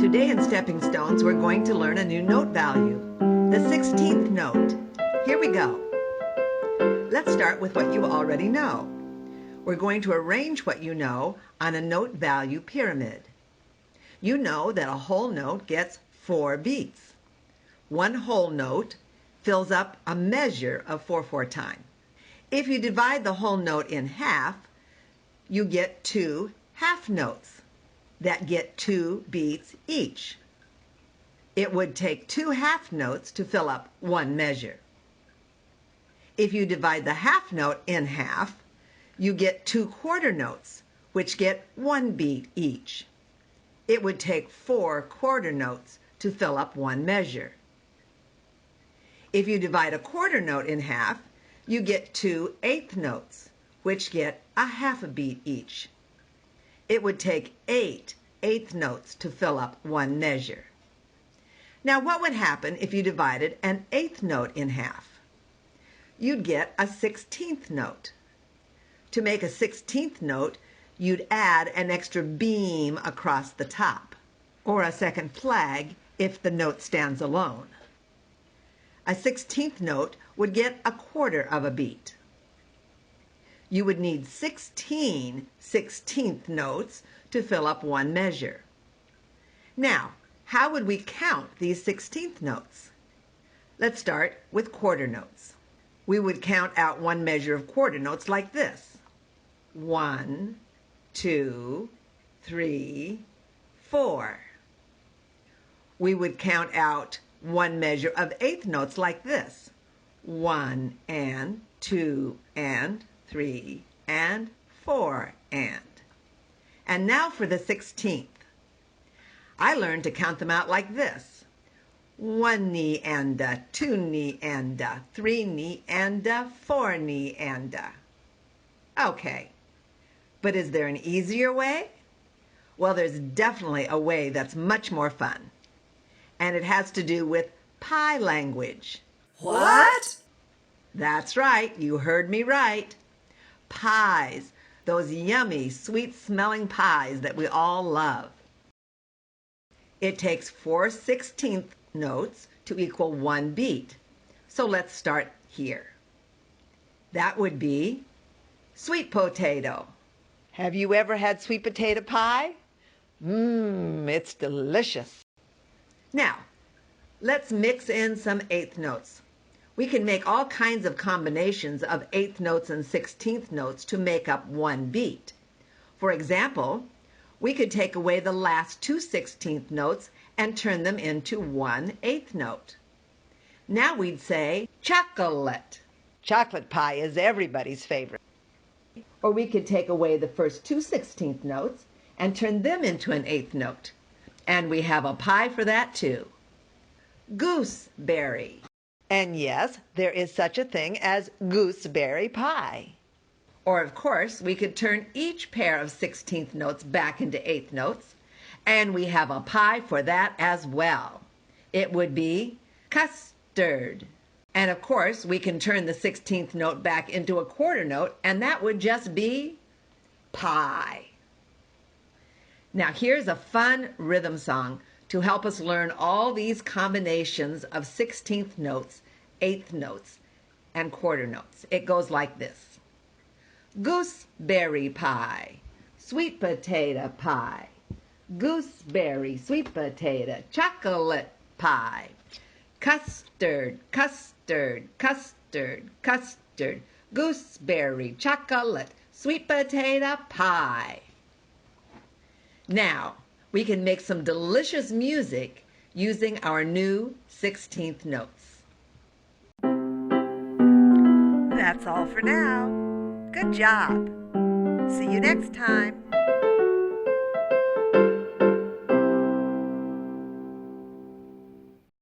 Today in Stepping Stones, we're going to learn a new note value, the 16th note. Here we go. Let's start with what you already know. We're going to arrange what you know on a note value pyramid. You know that a whole note gets 4 beats. One whole note fills up a measure of 4/4 time. If you divide the whole note in half, you get 2 half notes that get 2 beats each. It would take 2 half notes to fill up one measure. If you divide the half note in half, you get 2 quarter notes, which get 1 beat each. It would take 4 quarter notes to fill up one measure. If you divide a quarter note in half, you get 2 eighth notes, which get a half a beat each. It would take 8 eighth notes to fill up one measure. Now, what would happen if you divided an eighth note in half? You'd get a 16th note. To make a 16th note, you'd add an extra beam across the top, or a second flag if the note stands alone. A 16th note would get a quarter of a beat. You would need 16 16th notes to fill up one measure. Now, how would we count these 16th notes? Let's start with quarter notes. We would count out one measure of quarter notes like this. 1, 2, 3, 4. We would count out one measure of eighth notes like this. 1 and 2 and 3 and 4 and. And now for the 16th. I learned to count them out like this. 1 knee and 2 knee and 3 knee and 4 knee and. Okay, but is there an easier way? Well, there's definitely a way that's much more fun. And it has to do with pie language. What? That's right, you heard me right. Pies, those yummy, sweet-smelling pies that we all love. It takes 4 16th notes to equal one beat. So let's start here. That would be sweet potato. Have you ever had sweet potato pie? It's delicious. Now, let's mix in some eighth notes. We can make all kinds of combinations of eighth notes and 16th notes to make up one beat. For example, we could take away the last 2 16th notes and turn them into one eighth note. Now we'd say chocolate. Chocolate pie is everybody's favorite. Or we could take away the first 2 16th notes and turn them into an eighth note. And we have a pie for that too. Gooseberry. And yes, there is such a thing as gooseberry pie. Or of course, we could turn each pair of 16th notes back into eighth notes, and we have a pie for that as well. It would be custard. And of course, we can turn the 16th note back into a quarter note, and that would just be pie. Now here's a fun rhythm song to help us learn all these combinations of 16th notes, eighth notes, and quarter notes. It goes like this. Gooseberry pie, sweet potato pie, gooseberry, sweet potato, chocolate pie, custard, custard, custard, custard, gooseberry, chocolate, sweet potato pie. Now, we can make some delicious music using our new 16th notes. That's all for now. Good job. See you next time.